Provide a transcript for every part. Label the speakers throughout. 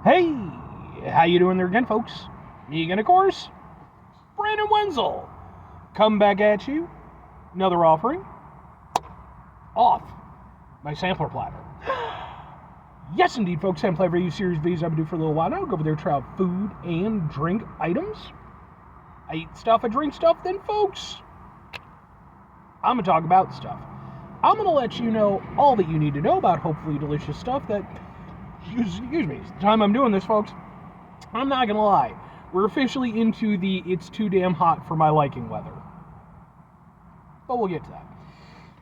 Speaker 1: Hey, how you doing there again, folks? Me again, of course, Brandon Wenzel. Come back at you. Another offering. Off my sampler platter. Yes, indeed, folks. Sampler review series videos I've been doing for a little while now. Go over there, try out food and drink items. I eat stuff, I drink stuff, then, folks, I'm going to talk about stuff. I'm going to let you know all that you need to know about hopefully delicious stuff that, excuse me, the time I'm doing this, folks, I'm not going to lie. We're officially into the it's too damn hot for my liking weather. But we'll get to that.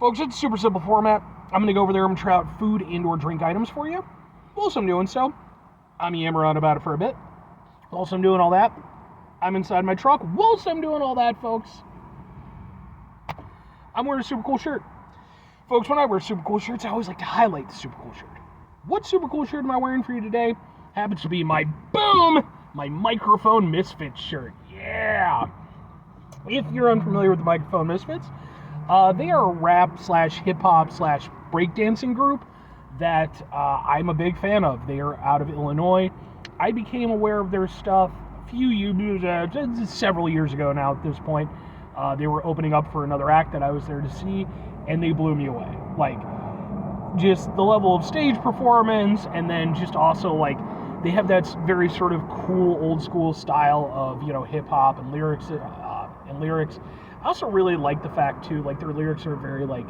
Speaker 1: Folks, it's a super simple format. I'm going to go over there and try out food and or drink items for you. Whilst I'm doing so, I'm yammering about it for a bit. Whilst I'm doing all that, I'm inside my truck. Whilst I'm doing all that, folks, I'm wearing a super cool shirt. Folks, when I wear super cool shirts, I always like to highlight the super cool shirt. What super cool shirt am I wearing for you today? Happens to be my Microphone Misfits shirt. Yeah! If you're unfamiliar with the Microphone Misfits, they are a rap / hip-hop / breakdancing group that I'm a big fan of. They are out of Illinois. I became aware of their stuff several years ago now at this point. They were opening up for another act that I was there to see, and they blew me away. Like, just the level of stage performance, and then just also, like, they have that very sort of cool, old-school style of, hip-hop and lyrics. I also really like the fact, too, like, their lyrics are very, like,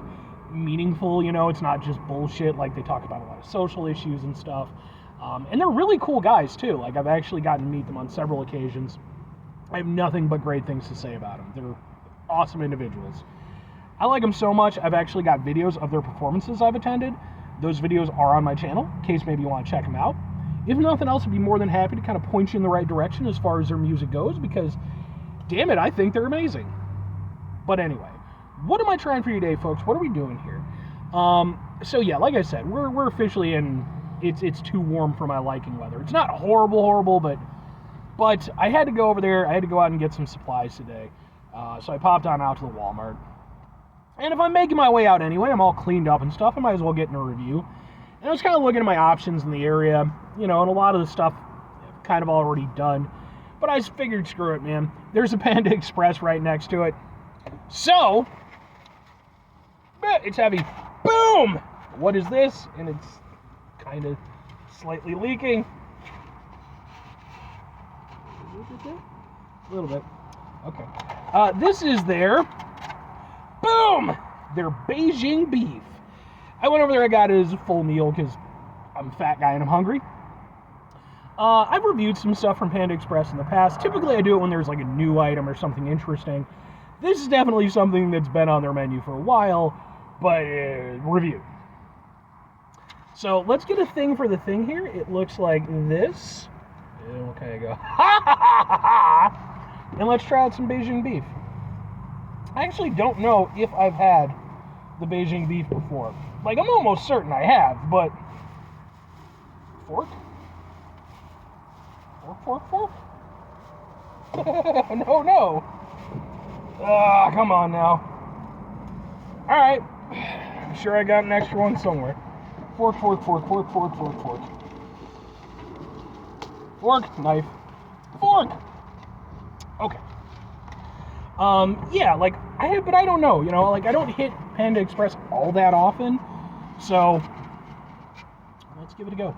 Speaker 1: meaningful, it's not just bullshit. Like, they talk about a lot of social issues and stuff. And they're really cool guys, too. Like, I've actually gotten to meet them on several occasions. I have nothing but great things to say about them. They're awesome individuals. I like them so much, I've actually got videos of their performances I've attended. Those videos are on my channel, in case maybe you want to check them out. If nothing else, I'd be more than happy to kind of point you in the right direction as far as their music goes, because, damn it, I think they're amazing. But anyway, what am I trying for you today, folks? What are we doing here? So yeah, like I said, we're officially in it's too warm for my liking weather. It's not horrible, but I had to go over there. I had to go out and get some supplies today. So I popped on out to the Walmart. And if I'm making my way out anyway, I'm all cleaned up and stuff, I might as well get in a review. And I was kind of looking at my options in the area, and a lot of the stuff I've kind of already done. But I figured, screw it, man. There's a Panda Express right next to it. So, it's heavy. Boom! What is this? And it's kind of slightly leaking. A little bit. Okay. This is their Beijing Beef. I went over there, I got it as a full meal because I'm a fat guy and I'm hungry. I've reviewed some stuff from Panda Express in the past. Typically I do it when there's like a new item or something interesting. This is definitely something that's been on their menu for a while, but reviewed. So let's get a thing for the thing here. It looks like this. Okay, go. And let's try out some Beijing beef. I actually don't know if I've had the Beijing beef before. Like, I'm almost certain I have, but... Fork? Fork? No. Come on now. Alright. I'm sure I got an extra one somewhere. Fork. Fork, knife. Fork! Okay. Yeah, like, but I don't know, like, I don't hit Panda Express all that often, so let's give it a go.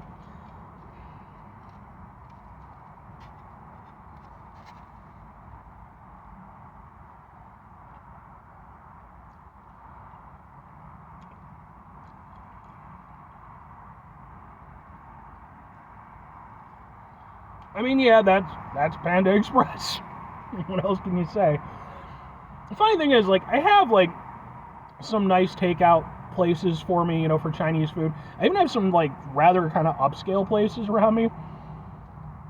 Speaker 1: I mean, yeah, that's Panda Express. What else can you say? The funny thing is, like, I have, like, some nice takeout places for me, for Chinese food. I even have some, like, rather kind of upscale places around me.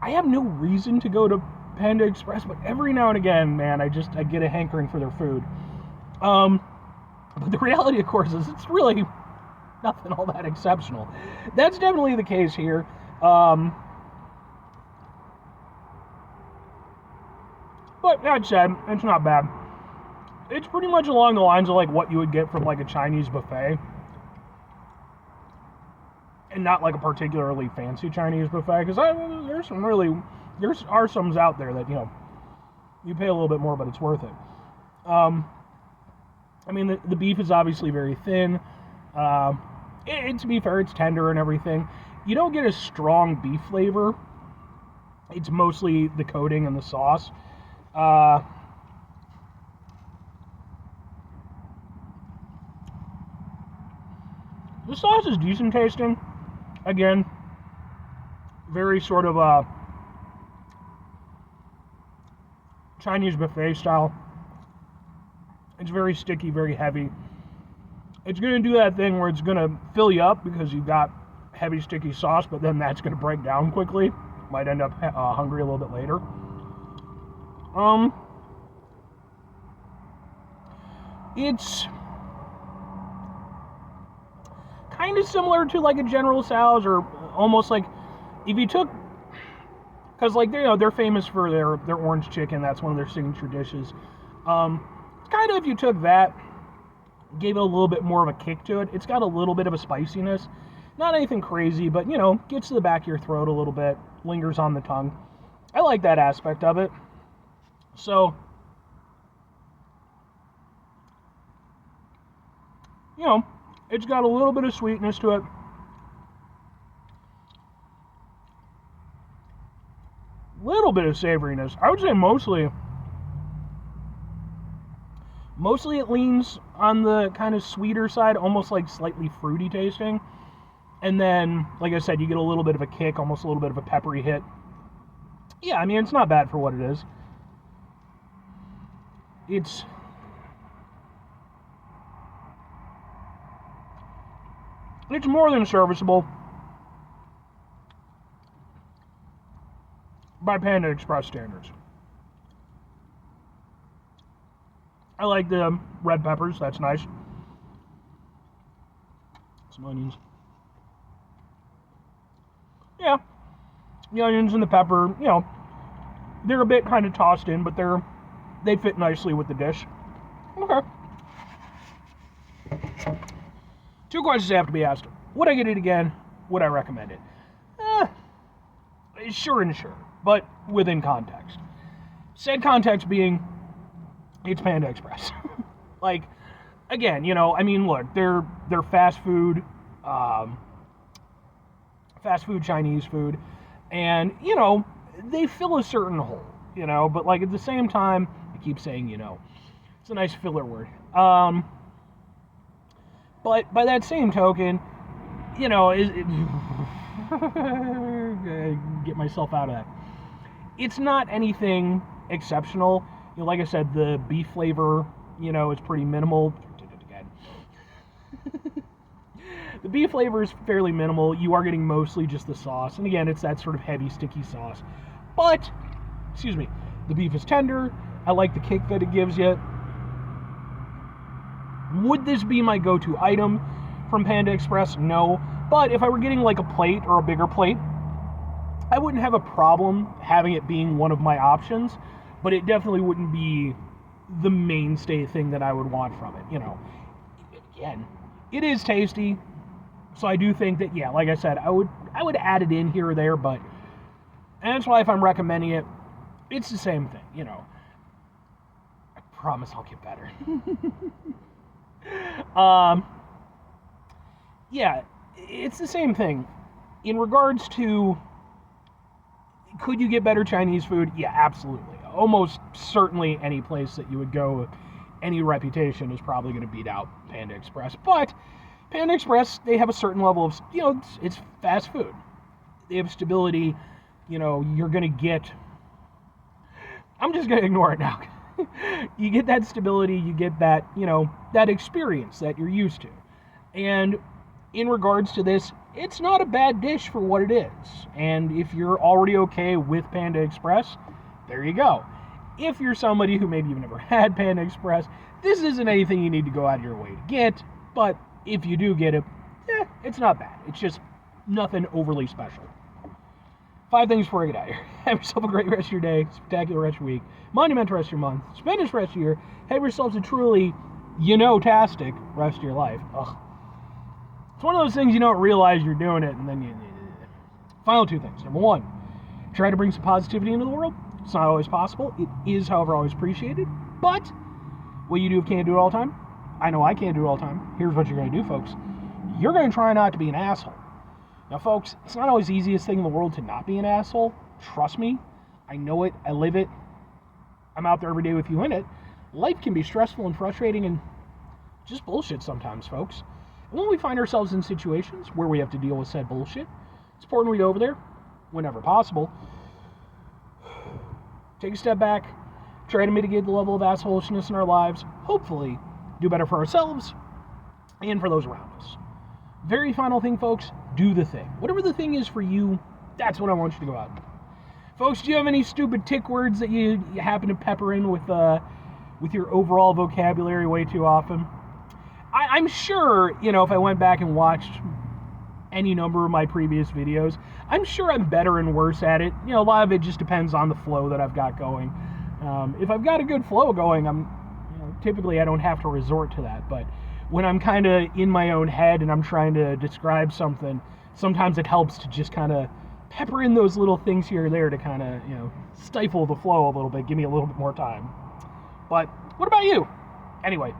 Speaker 1: I have no reason to go to Panda Express, but every now and again, man, I get a hankering for their food. But the reality, of course, is it's really nothing all that exceptional. That's definitely the case here. But that said, it's not bad. It's pretty much along the lines of like what you would get from like a Chinese buffet. and not like a particularly fancy Chinese buffet, because there are some out there that, you pay a little bit more, but it's worth it. I mean, the beef is obviously very thin. To be fair, it's tender and everything. You don't get a strong beef flavor. It's mostly the coating and the sauce. The sauce is decent tasting. Again, very sort of Chinese buffet style. It's very sticky, very heavy. It's going to do that thing where it's going to fill you up because you've got heavy, sticky sauce, but then that's going to break down quickly. Might end up hungry a little bit later. It's kind of similar to like a General Tso's, or almost like if you took, because like they're famous for their orange chicken. That's one of their signature dishes. It's kind of, if you took that, gave it a little bit more of a kick to it. It's got a little bit of a spiciness, not anything crazy, but gets to the back of your throat a little bit, lingers on the tongue. I like that aspect of it. So, it's got a little bit of sweetness to it. Little bit of savoriness. I would say mostly it leans on the kind of sweeter side, almost like slightly fruity tasting. And then, like I said, you get a little bit of a kick, almost a little bit of a peppery hit. Yeah, I mean, it's not bad for what it is. It's more than serviceable by Panda Express standards. I like the red peppers, that's nice. Some onions. Yeah, the onions and the pepper, they're a bit kind of tossed in, but they fit nicely with the dish. Okay. 2 questions have to be asked. Would I get it again? Would I recommend it? Sure and sure, but within context. Said context being, it's Panda Express. Like, again, I mean, look, they're fast food Chinese food, and, they fill a certain hole, but, like, at the same time, I keep saying, it's a nice filler word. But by that same token, get myself out of that. It's not anything exceptional. Like I said, the beef flavor, is pretty minimal. Did it again. The beef flavor is fairly minimal. You are getting mostly just the sauce. And again, it's that sort of heavy, sticky sauce. But, the beef is tender. I like the kick that it gives you. Would this be my go-to item from Panda Express? No. But if I were getting like a plate or a bigger plate, I wouldn't have a problem having it being one of my options. But it definitely wouldn't be the mainstay thing that I would want from it. Again, it is tasty. So I do think that, yeah, like I said, I would add it in here or there, and that's why if I'm recommending it, it's the same thing, I promise I'll get better. Yeah, it's the same thing. In regards to, could you get better Chinese food? Yeah, absolutely. Almost certainly any place that you would go with any reputation is probably going to beat out Panda Express. But Panda Express, they have a certain level of, it's fast food. They have stability. You're going to get, I'm just going to ignore it now. You get that stability, you get that, that experience that you're used to. And in regards to this, it's not a bad dish for what it is. And if you're already okay with Panda Express, there you go. If you're somebody who maybe you've never had Panda Express, this isn't anything you need to go out of your way to get, but if you do get it, it's not bad. It's just nothing overly special. 5 things before I get out of here. Have yourself a great rest of your day, spectacular rest of your week, monumental rest of your month, tremendous rest of your year. Have yourselves a truly, tastic rest of your life. Ugh. It's one of those things you don't realize you're doing it, and then you. Final two things. Number one, try to bring some positivity into the world. It's not always possible. It is, however, always appreciated. But what you do can't do it all the time. I know I can't do it all the time. Here's what you're going to do, folks. You're going to try not to be an asshole. Now, folks, it's not always the easiest thing in the world to not be an asshole. Trust me. I know it. I live it. I'm out there every day with you in it. Life can be stressful and frustrating and just bullshit sometimes, folks. And when we find ourselves in situations where we have to deal with said bullshit, it's important we go over there whenever possible. Take a step back, try to mitigate the level of assholishness in our lives, hopefully do better for ourselves and for those around us. Very final thing, folks, do the thing. Whatever the thing is for you, that's what I want you to go out and do. Folks, do you have any stupid tick words that you happen to pepper in with your overall vocabulary way too often? I'm sure, if I went back and watched any number of my previous videos, I'm sure I'm better and worse at it. A lot of it just depends on the flow that I've got going. If I've got a good flow going, typically I don't have to resort to that. But when I'm kind of in my own head and I'm trying to describe something, sometimes it helps to just kind of pepper in those little things here or there to kind of, stifle the flow a little bit, give me a little bit more time. But what about you? Anyway,